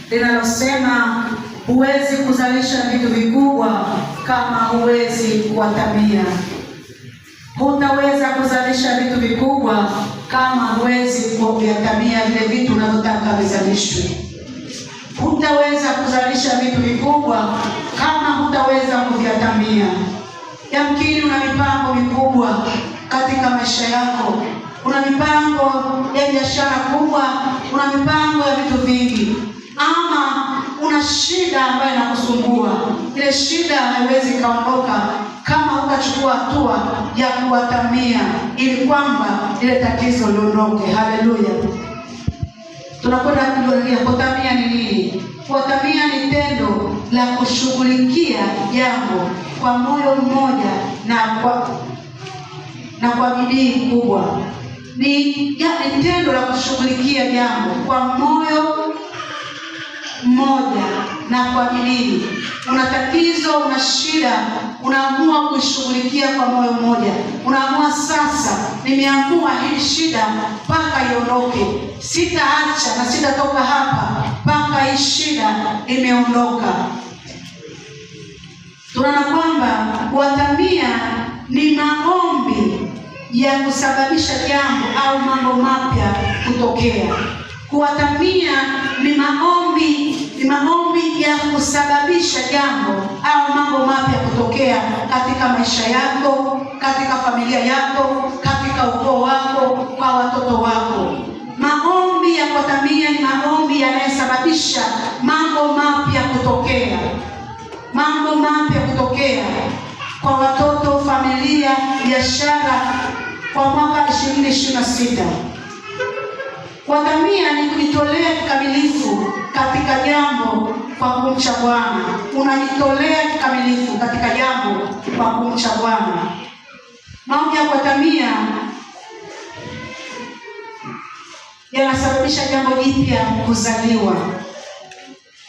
linalosema huwezi kuzalisha vitu vikubwa kama huwezi kuwatamia. Hutaweza kuzalisha vitu vikubwa kama huwezi kuvitamia vile vitu unavyotaka vizalishwe. Hutaweza kuzalisha vitu vikubwa kama hutaweza kuvitamia. Yamkini una mipango mikubwa katika maisha yako. Una mipango ya biashara kubwa, una mipango ya vitu vingi, ama una shida ambayo inakusumbua. Ile shida haiwezi kaondoka kama hutachukua hatua ya kuwatamia ili kwamba ile tatizo liondoke. Haleluya. Tunakwenda kuangalia kutamia ni nini. Kutamia ni tendo la kushughulikia jambo kwa moyo mmoja na kwa bidii kubwa. Ni tendo la kushughulikia jambo kwa moyo mmoja na kwa bidii. Una tatizo, una shida, unaamua kuishughulikia kwa moyo mmoja. Unaamua sasa, nimeamua hii shida mpaka iondoke. Sitaacha na sitatoka hapa mpaka hii shida imeondoka. Tunaona kwamba kuwatamia ni maombi ya kusababisha jambo au mambo mapya kutokea. Kuwatamia ni maombi ya kusababisha jambo au mambo mapya kutokea katika maisha yako, katika familia yako, katika ukoo wako, kwa watoto wako. Maombi ya kuwatamia ni maombi yanayosababisha mambo mapya kutokea. Mambo mapya kutokea kwa watoto, familia, biashara kwa mwaka 2026. Kuwatamia ni kujitolea kikamilifu katika jambo kwa kumcha Bwana. Unajitolea kikamilifu katika jambo kwa kumcha Bwana. Maombi ya kuwatamia yanasababisha jambo jipya kuzaliwa.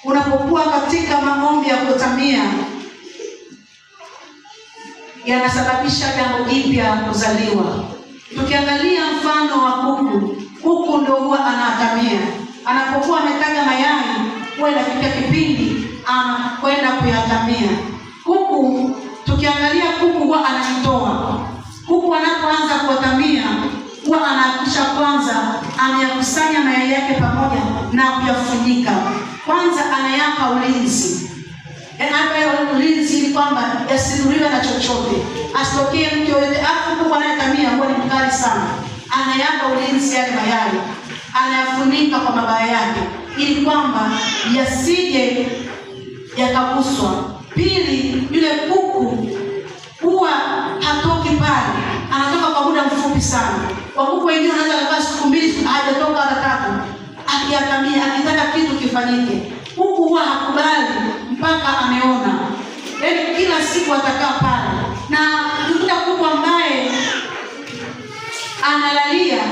Unapokuwa katika maombi ya kuwatamia, yanasababisha jambo jipya kuzaliwa. Tukiangalia mfano wa kuku ndio huwa anatamia. Anapokuwa ametaga mayai, huwa inafikia kipindi anakwenda kuyatamia. Kuku, tukiangalia kuku huwa anajitoa. Kuku anapoanza kuwatamia, huwa anahakikisha kwanza anayakusanya mayai yake pamoja na kuyafunika. Kwanza anayapa ulinzi. Anayapa ulinzi ili kwamba yasidhuriwe na chochote. Asitokee mtu yoyote. Kuku anayetamia huwa ni mkali sana. Anayapa ulinzi yale mayai. Anayafunika kwa mabawa yake ili kwamba yasije yakaguswa. Pili, yule kuku huwa hatoki pale. Anatoka kwa muda mfupi sana. Kwa kuku wengine wanaweza kukaa siku 2 hajatoka hata 3. Akiyatamia, akitaka kitu kifanyike. Kuku huwa hakubali mpaka ameona. Yaani kila siku atakaa pale. Na ukikuta kuku ambaye analalia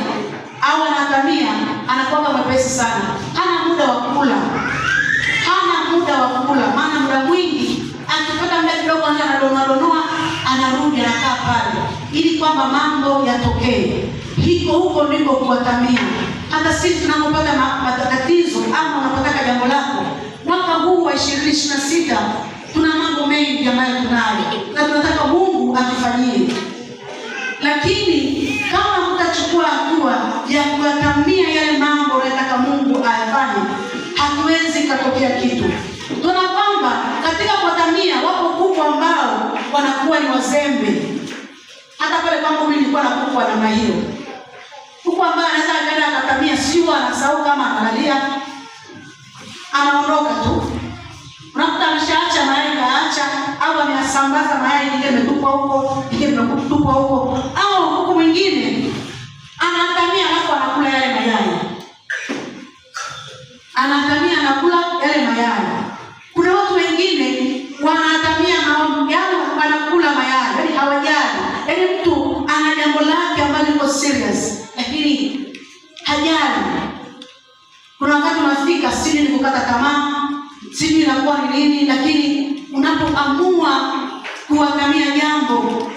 au anatamia, anakuwa mwepesi sana. Hana muda wa kula. Maana muda mwingi akipata muda kidogo anadonoa, anarudi anakaa pale ili kwamba mambo yatokee. Huko ndiko kuwatamia. Hata sisi tunapopata matatizo ama unapotaka jambo lako, mwaka huu wa 2026 tuna mambo mengi ambayo tunayo na tunataka Mungu atufanyie. Lakini kama mtachukua hatua ya kuwatamia yale mambo unayotaka Mungu ayafanye, hatuwezi katokea kitu. Tunaona kwamba katika kuwatamia wapo kuku ambao wanakuwa ni wazembe. Hata pale kwangu mimi nilikuwa na kuku wa namna hiyo. Kuku ambaye anaweza akaenda akatamia, sio anasahau kama analia, anaondoka tu. Unakuta ameshaacha mayai kaacha, au amesambaza mayai nyingine imetupwa huko, nyingine imetupwa huko. Au kuku mwingine anatamia alafu anakula yale mayai. Anatamia anakula yale mayai. Kuna watu wengine wanatamia maombi, yaani wanakula mayai, yaani hawajali. Yaani mtu ana jambo lake ambalo liko serious, lakini hajali. Kuna wakati unafika sisi ni kukata tamaa, sisi inakuwa ni nini, lakini unapoamua kuwatamia jambo,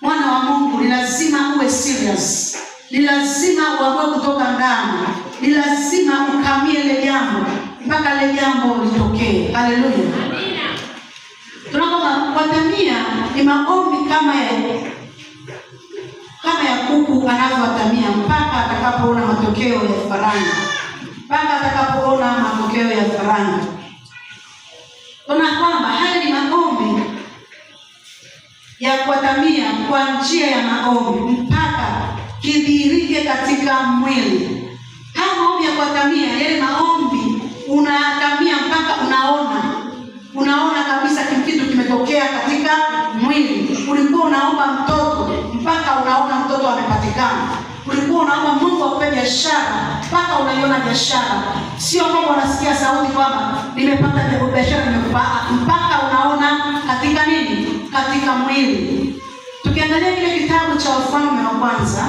mwana wa Mungu, ni lazima uwe serious. Ni lazima uamue kutoka ndani. Ni lazima ukamie ile jambo. mpaka ile jambo litokee. Haleluya. Tunaomba kuatamia ni maombi kama ya kuku anavyoatamia mpaka atakapoona matokeo ya faranga. Mpaka atakapoona matokeo ya faranga. Tuna kwamba haya ni maombi ya kuatamia kwa njia ya maombi mpaka kidhihirike katika mwili. Haya maombi ya kuatamia, yale maombi unaatamia mpaka unaona kabisa kitu kimetokea katika mwili. Ulikuwa unaomba mtoto mpaka unaona mtoto amepatikana. Ulikuwa unaomba Mungu akupe biashara mpaka unaiona biashara. Sio kwamba unasikia sauti kwamba nimepata biashara nimekupata, mpaka unaona katika nini? Katika mwili. Tukiangalia kile kitabu cha Wafalme wa Kwanza,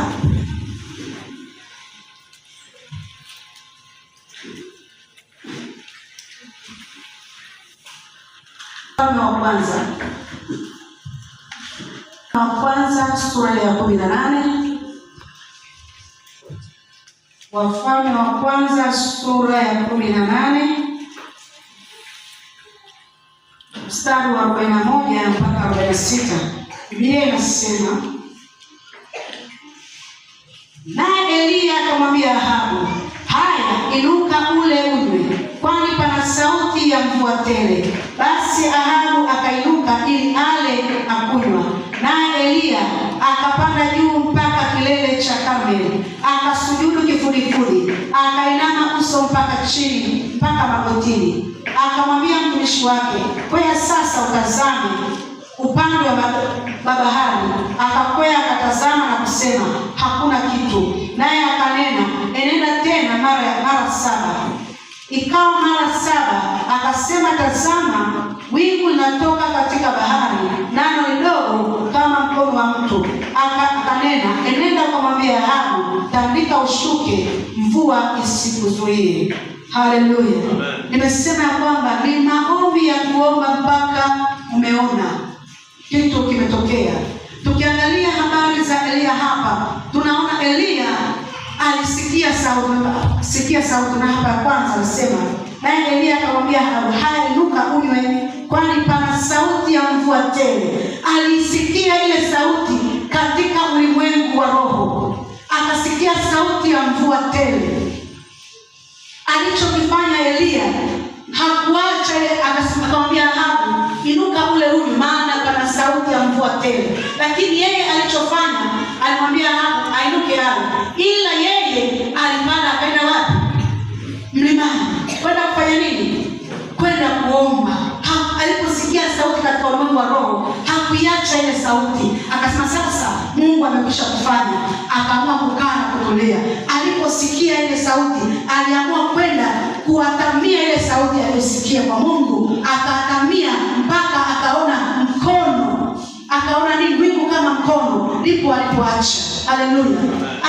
sura ya 18. Wafalme wa Kwanza sura ya 18 mstari wa 41 mpaka 46. Biblia inasema, naye Elia akamwambia Ahabu, haya, inuka ule unywe, kwani pana sauti ya mvua tele. Basi Ahabu akainuka ili ale akunywa. Naye Elia akapanda juu mpaka kilele cha Karmeli, akasujudu kifudifudi, akainama uso mpaka chini mpaka magotini. Akamwambia mtumishi wake, kwea sasa utazame upande wa bahari. Akakwea akatazama na kusema, hakuna kitu. Naye akanena, enenda tena mara 7. Ikawa mara 7, akasema, tazama, wingu linatoka katika bahari, nalo ni dogo kama mkono wa mtu. Akanena, enenda ukamwambia Ahabu, tandika ushuke, mvua isikuzuie. Haleluya. Nimesema ya kwamba ni maombi ya kuomba mpaka umeona kitu kimetokea. Tukiangalia habari za Elia hapa, tunaona Elia alisikia sauti, na hapa kwanza anasema, naye Elia akamwambia Ahabu, haya, inuka unywe, kwani pana sauti ya mvua tele. Alisikia ile sauti katika ulimwengu wa roho. Akasikia sauti ya mvua tele. Alichokifanya Elia, hakuacha ile, akamwambia Ahabu, inuka ule unywe, maana pana sauti ya mvua tele. Lakini yeye alichofanya, alimwambia Ahabu ainuke ale. Ila yeye alipanda akaenda wapi? Mlimani. Kwenda kufanya nini? Kwenda kuomba. Aliposikia sauti katika ulimwengu wa roho, hakuiacha ile sauti. Akasema sasa Mungu amekwisha kufanya. Akaamua kukaa na kutolea. Aliposikia ile sauti, aliamua kwenda kuatamia ile sauti aliyosikia kwa Mungu. Akaatamia mpaka akaona mkono. Akaona ni wingu kama mkono, ndipo alipoacha. Haleluya.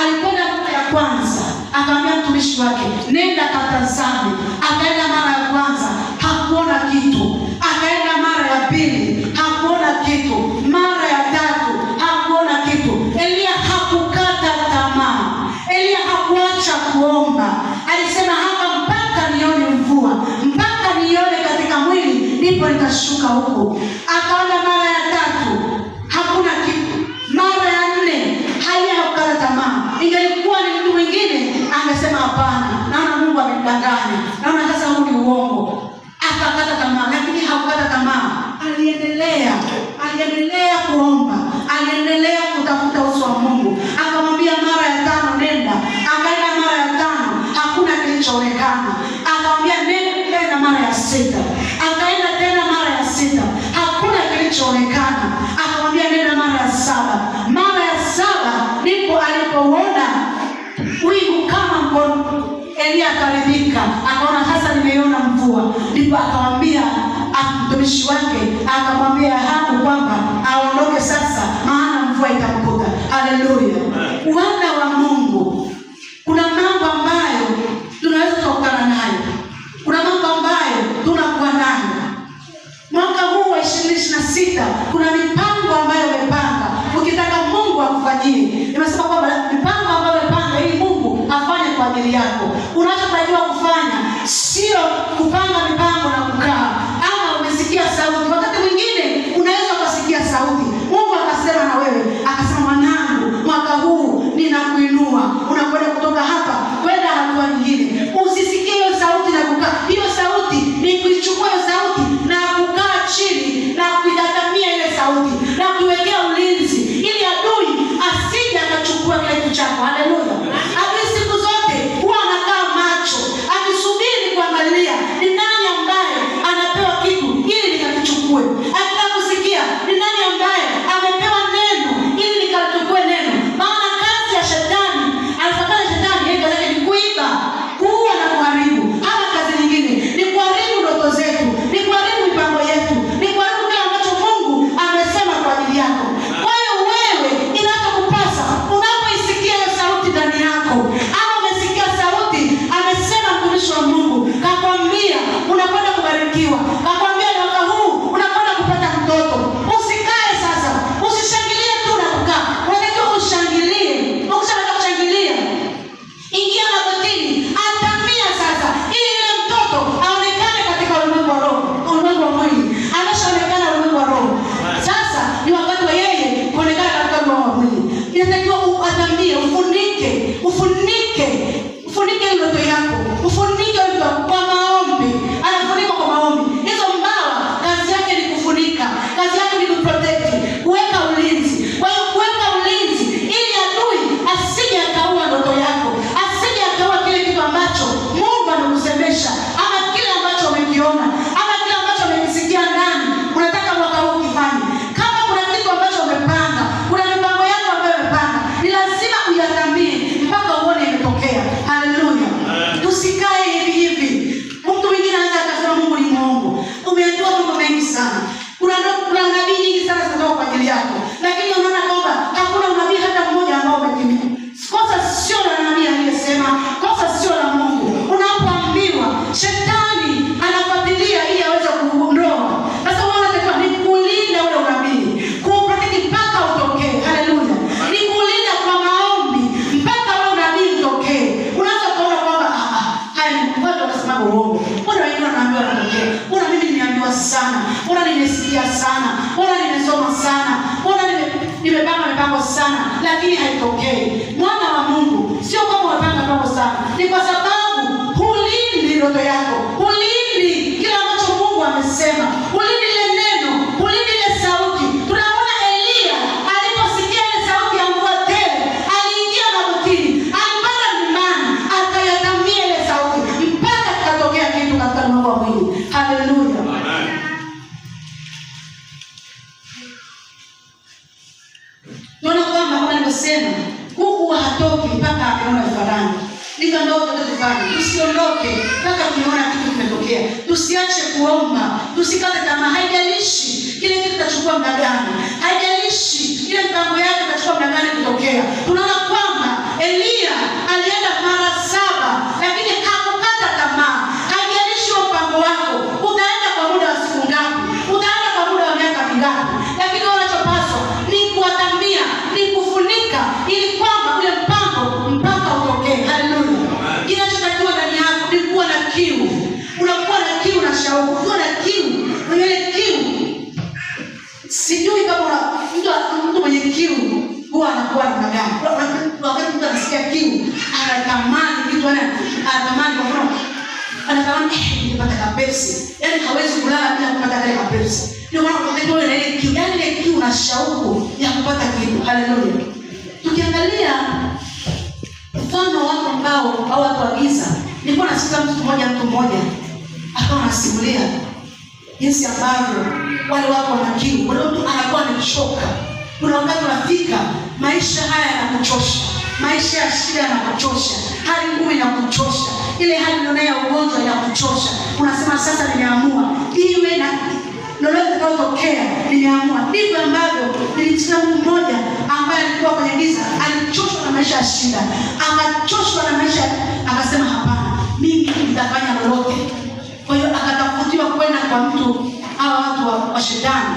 Alikwenda mara ya kwanza, akamwambia mtumishi wake, nenda katazame. Akaenda mara ya kwanza, hakuona kitu. Akaenda mara ya pili, hakuona kitu. Mara ya tatu, hakuona kitu. Elia hakukata tamaa. Elia hakuacha kuomba. Alisema hapa mpaka nione mvua, mpaka nione katika mwili, ndipo nitashuka huko. Akaona mara ya tatu, hakuna kitu. Mara ya 4, hakukata tamaa. Ingelikuwa ni mtu mwingine angesema hapana, naona Mungu amenidanganya, naona sasa huu ni uongo. Akakata tamaa, lakini hakukata tamaa. Aliendelea kuomba, aliendelea kutafuta uso wa Mungu. Akamwambia mara ya 5, nenda. Akaenda mara ya 5, hakuna kilichoonekana. Akamwambia nenda tena mara ya 6. Akaenda tena mara ya 6, hakuna kilichoonekana. Akamwambia nenda mara ya 7. Mara ya 7 ndipo alipoona wingu kama mkono. Elia akaridhika, akaona sasa nimeiona mvua. Ndipo akamwambia mtumishi wake, akamwambia Ahabu kwamba aondoke sasa, maana mvua itamkuta. Haleluya. Wana wa Mungu, kuna mambo ambayo tunaweza kutokana nayo. Kuna mambo ambayo tunakuwa nayo. Mwaka huu wa 2026 kuna mipango ambayo umepanga. Ukitaka Mungu akufanyie, nimesema kwamba mipango ambayo umepanga ili Mungu afanye kwa ajili yako. Unachotakiwa kufanya sio hapo uongo. Mbona wengine wanaambiwa wanatokea? Mbona mimi nimeambiwa sana? Mbona nimesikia sana? Mbona nimesoma sana? Mbona nimepanga mipango sana lakini haitokei? Mwana wa Mungu, sio kama umepanga mipango sana. Ni kwa sababu hulindi ndoto yako. Hulindi kila ambacho Mungu amesema. Hulindi ile neno, hulindi ile sauti. Tunaona Elia aliposikia ile sauti ya mvua tele, aliingia magotini, alipanda mlimani, akayatamia ile sauti mpaka katokea kitu katika ulimwengu wa mwili. Haleluya. Amen. Tunaona kwamba kama nilivyosema, kuku hatoki mpaka ameona vifaranga. Ndivyo ndio tutafanya. Tusiondoke mpaka tumeona kitu kimetokea. Tusiache kuomba, tusikate tamaa. Haijalishi kile kitu kitachukua muda gani, haijalishi ile mpango yake itachukua muda gani kutokea. Tunaona kwamba Elia alienda mara 7 lakini hakukata tamaa. Haijalishi mpango wako utaenda kwa muda wa siku ngapi, utaenda kwa muda wa miaka mingapi, lakini unachopaswa ni kuatamia, ni kufunika ili kwamba ule mpango mpaka utokee. Haleluya. Kinachotakiwa ndani yako ni kuwa na kiu. Unakuwa na kiu na shauku, kuwa na kiu. Mwenye kiu, sijui kama mtu mwenye kiu huwa anakuwa na gani. Wakati mtu anasikia kiu, anatamani kitu, anatamani kwa mfano, anatamani nipate kapepsi. Yaani hawezi kulala bila kupata kale kapepsi. Ndio maana unatakiwa na ile kiu, yaani ile kiu na shauku ya kupata kitu. Haleluya. Tukiangalia mfano wako ambao au watu wa giza, nilikuwa nasikia mtu mmoja akawa anasimulia jinsi ambavyo wale wako wana kiu. Wale mtu anakuwa amechoka. Kuna wakati unafika maisha haya yanakuchosha. Maisha ya shida yanakuchosha. Hali ngumu inakuchosha. Ile hali unayo ya ugonjwa inakuchosha. Unasema sasa nimeamua iwe na lolote litakayotokea nimeamua. Ndivyo ambavyo nilimsikia mtu mmoja ambaye alikuwa kwenye giza, alichoshwa na maisha ya shida, akachoshwa na maisha, akasema hapana, mimi nitafanya lolote. Kwa hiyo akatafutiwa kwenda kwa mtu au watu wa shetani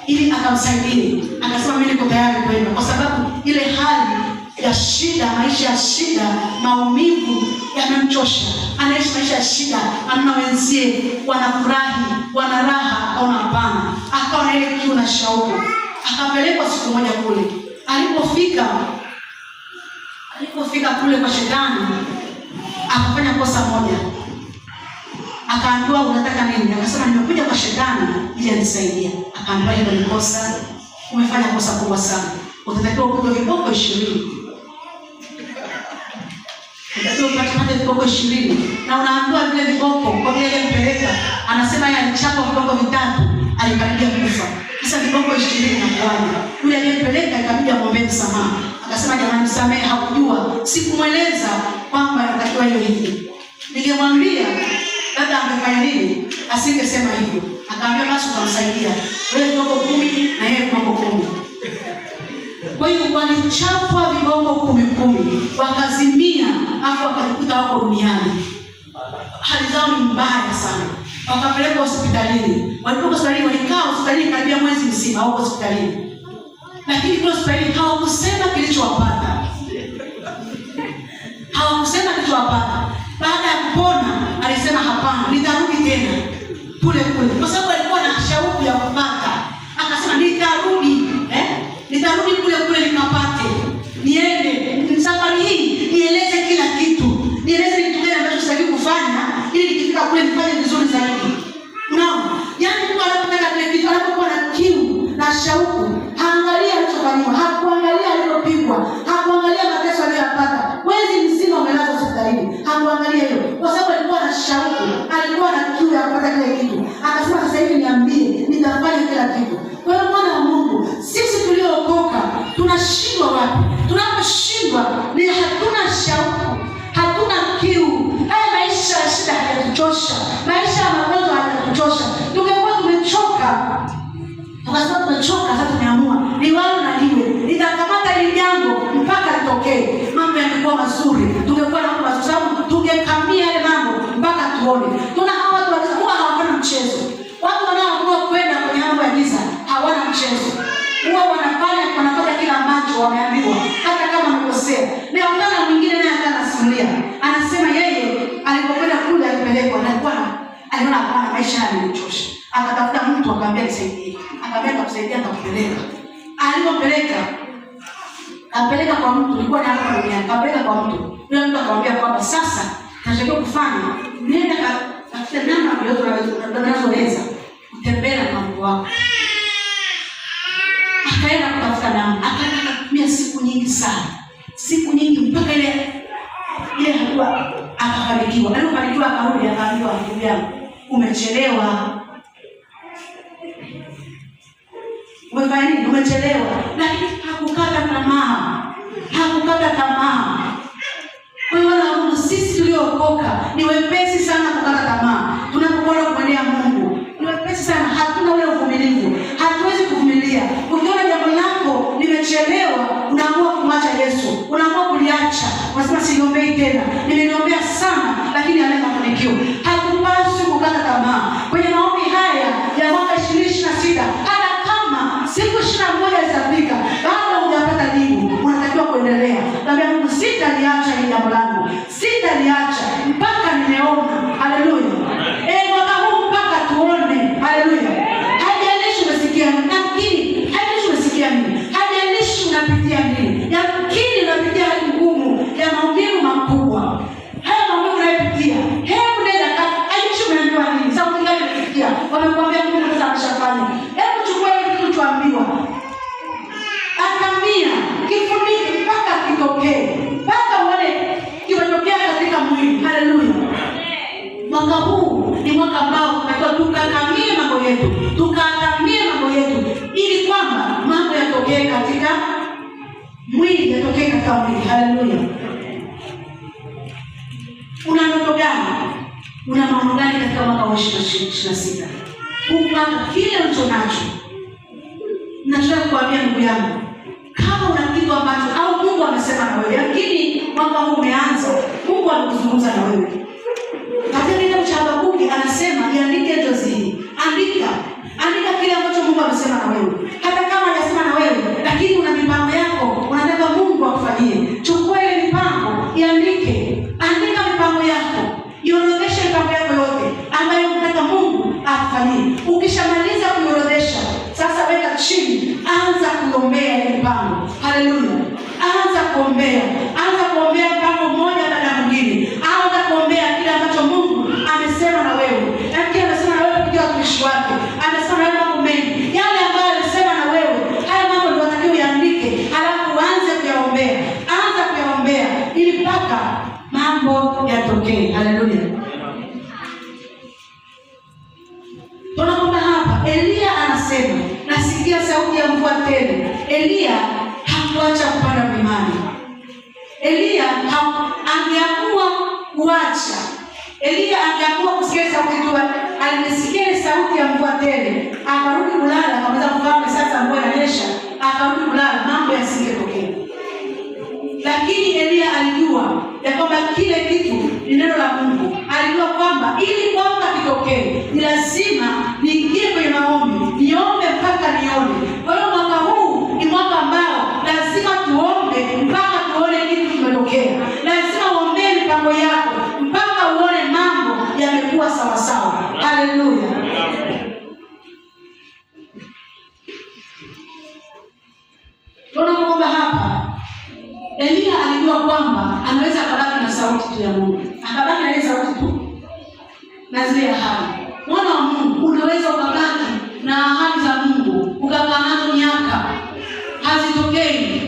ili akamsaidie. Akasema mimi niko tayari kwenda, kwa sababu ile hali ya shida, maisha ya shida, maumivu yamemchosha. Anaishi maisha ya shida, ana wenzie wanafurahi, wana raha, akaona hapana. Akawa na ile kiu na shauku. Akapelekwa siku moja kule. Alipofika kule kwa shetani, akafanya kosa moja. Akaambiwa unataka nini? Akasema nimekuja kwa shetani ili anisaidie. Akaambiwa hilo ni kosa. Umefanya kosa kubwa sana. Utatakiwa kupigwa viboko 20. Utatakiwa kupata viboko 20. Na unaambiwa vile viboko kwa vile mpeleka, anasema yeye alichapa viboko 3, alikaribia kufa. Sasa viboko 20 na kwaje? Yule aliyempeleka ikabidi amwombe msamaha. Akasema jamani msamehe, hakujua. Sikumweleza kwamba inatakiwa hiyo hivi. Ningemwambia labda angefanya nini? Asingesema hivyo. Akaambia basi utamsaidia. Wewe viboko 10 na yeye viboko 10. Kwa hiyo walichapwa viboko 10, wakazimia, afu wakajikuta wako duniani. Hali zao ni mbaya sana. Wakapelekwa hospitalini. Walipokuwa hospitalini, walikaa hospitalini karibia mwezi mzima au hospitalini. Lakini kwa hospitalini hawakusema kilichowapata. Baada ya kupona, alisema hapana, nitarudi tena kule. Kwa sababu alikuwa na shauku ya kupata. Akasema nitarudi kule nikapate. Niende safari hii nieleze kila kitu. Nieleze kitu gani ambacho sitaki kufanya ili nikifika kule nifanye vizuri zaidi. Naam, yaani mtu anapotaka kile kitu, anapokuwa na kiu na shauku, haangalia alichofanywa, hakuangalia alilopigwa, hakuangalia mateso aliyopata. Mwezi mzima umelazwa hospitalini, hakuangalia hiyo. Kwa sababu alikuwa na shauku, alikuwa na kiu ya kupata kile kitu. Akasema sasa hivi niambie, nitafanya kila kitu. Kwa hiyo mwana wa Mungu, sisi tuliookoka tunashindwa wapi? Tunaposhindwa ni hatuna shauku, hatuna kiu. Haya maisha ya shida hayatuchosha, maisha ya magonjwa hayatuchosha. Tungekuwa tumechoka, tukasema tumechoka, sasa tumeamua liwalo na liwe, nitakamata hili jambo mpaka litokee. Mambo yangekuwa mazuri, tungekuwa na mambo, sababu tungekamia yale mambo mpaka tuone. Tuna hawa watu walikuwa hawana mchezo. Watu wanaoamua kwenda kwenye mambo ya giza hawana mchezo. Huwa wanafanya kila ambacho wameambiwa, hata kama wamekosea. Leo mwana mwingine naye anasimulia, anasema yeye alipokwenda kule alipelekwa amelewa na aliona hapana, maisha yananichosha. Akatafuta mtu akamwambia nisaidie. Akamwambia kusaidia akapeleka. Alipeleka kwa mtu, nilikuwa na hapa duniani. Akapeleka kwa mtu. Yule mtu akamwambia kwamba sasa tunatakiwa kufanya nenda katika namna yoyote unaweza kutembea na Mungu wako. Akaenda kutafuta namna. Akaenda kutumia siku nyingi sana. Siku nyingi mpaka ile hatua akafanikiwa. Alipofanikiwa akarudi akaambiwa ndugu yangu, umechelewa. Umefanya nini? Umechelewa. Lakini hakukata tamaa. Kwa hiyo na sisi tuliokoka ni wepesi sana kukata tamaa. Tunapokuwa kumwendea Mungu ni wepesi sana, hatuna ule uvumilivu. Hatuwezi kuvumilia. Ukiona jambo lako limechelewa, unaamua kumwacha Yesu. Unaamua kuliacha. Unasema siniombei tena. Nimeliombea sana lakini halina mafanikio. Hatupaswi kukata tamaa. Kwenye maombi haya ya mwaka 2026, hata kama siku 21 zitafika bado hujapata jibu, unatakiwa kuendelea. Naambia Mungu, sitaliacha hili jambo langu. Sitaliacha mpaka nimeona. Haleluya. Mwaka huu mpaka tuone. Haleluya. Haijalishi umesikia nini, lakini haijalishi umesikia nini, haijalishi unapitia nini. Yakini unapitia hali ngumu ya maumivu makubwa. Haya maumivu unayopitia, hebu nenda haijalishi umeambiwa nini. Sauti gani unapitia? Wamekuambia Mungu sasa ameshafanya. Hebu chukua ile kitu tuambiwa. Akamia kifunike mpaka kitokee. Mpaka uone kimetokea katika mwili. Haleluya. Mwaka huu ni mwaka ambao tunataka tukakamie mambo yetu. Tukakamie mambo yetu ili kwamba mambo yatokee katika mwili, yatokee katika mwili. Haleluya. Una ndoto gani? Una maono gani katika mwaka wa 2026? Kumbuka kile ulicho nacho. Nataka kukuambia ndugu yangu, kama una kitu ambacho au Mungu amesema na wewe, lakini mwaka huu umeanza, Mungu anakuzungumza na wewe. Katika kitabu cha Habakuki anasema iandike njozi hii. Andika kile ambacho Mungu amesema na wewe. Hata kama hajasema na wewe, lakini una mipango yako, unataka Mungu akufanyie. Chukua ile mipango, iandike. Andika mipango yako. Iorodheshe mipango yako yote ambayo unataka Mungu akufanyie. Ukishamaliza kuorodhesha, sasa weka chini, anza kuombea ile mipango. Haleluya. Anza kuombea mpango mmoja baada ya mwingine. Anza kuombea kile ambacho Mungu amesema na wewe. Lakini amesema na wewe kupitia watumishi wake. Amesema na wewe mambo mengi. Yale ambayo alisema na wewe, haya mambo ndio unatakiwa uyaandike, halafu uanze kuyaombea. Anza kuyaombea ili mpaka mambo yatokee. Haleluya. Tunaomba hapa, Elia anasema, nasikia sauti ya mvua tele. Elia hakuacha kupanda mlimani. Elia angeamua kuacha. Elia angeamua kusikia sauti tu. Alisikia sauti ya mvua tele, akarudi kulala. Akamweza kufahamu sasa mvua inanyesha, akarudi kulala, mambo yasingetokea. Lakini Elia alijua ya kwamba kile kitu ni neno la Mungu. Alijua kwamba ili kwamba kitokee, ni lazima niingie kwenye maombi, niombe mpaka nione. Kwa hiyo mwaka huu ni mwaka ambao lazima tuombe mpaka tuone kitu kimetokea. Lazima uombee mipango yako mpaka uone mambo yamekuwa sawa sawa. Haleluya. Tunaomba hapa, Elia alijua kwamba anaweza kubaki na sauti tu ya Mungu. Akabaki na ile sauti tu na zile ahadi. Mwana wa Mungu, unaweza ukabaki na ahadi za Mungu, ukakaa nazo miaka hazitokei.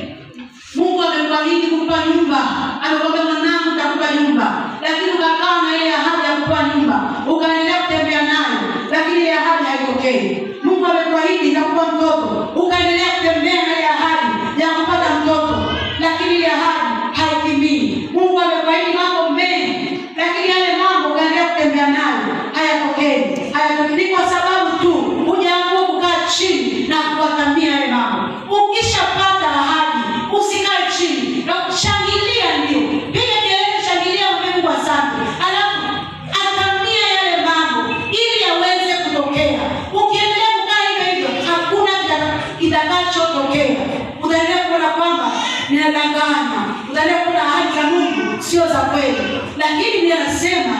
Mungu amekuahidi kukupa nyumba, amekwambia mwanangu nitakupa nyumba, lakini ukakaa na ile ahadi ya kukupa nyumba, ukaendelea kutembea nayo, lakini ile ahadi haitokei. Mungu amekuahidi nitakupa mtoto, ukaendelea kutembea na ile ahadi ya kupata mtoto, lakini ile ahadi haitimii. Mungu amekuahidi mambo mengi, lakini yale mambo ukaendelea kutembea nayo hayatokei. Ni kwa sababu tu hujaamua kukaa chini na kuwatamia yale mambo. Ukishapata ahadi, usikae chini na kushangilia. Ndio piga kelele, shangilia, Mungu asante, alafu atamia yale mambo ili yaweze kutokea. Ukiendelea kukaa hivyo, hakuna kitakachotokea. Utaendelea kuona kwamba ninadanganya, utaendelea kuona ahadi za Mungu sio za kweli. Lakini Biblia inasema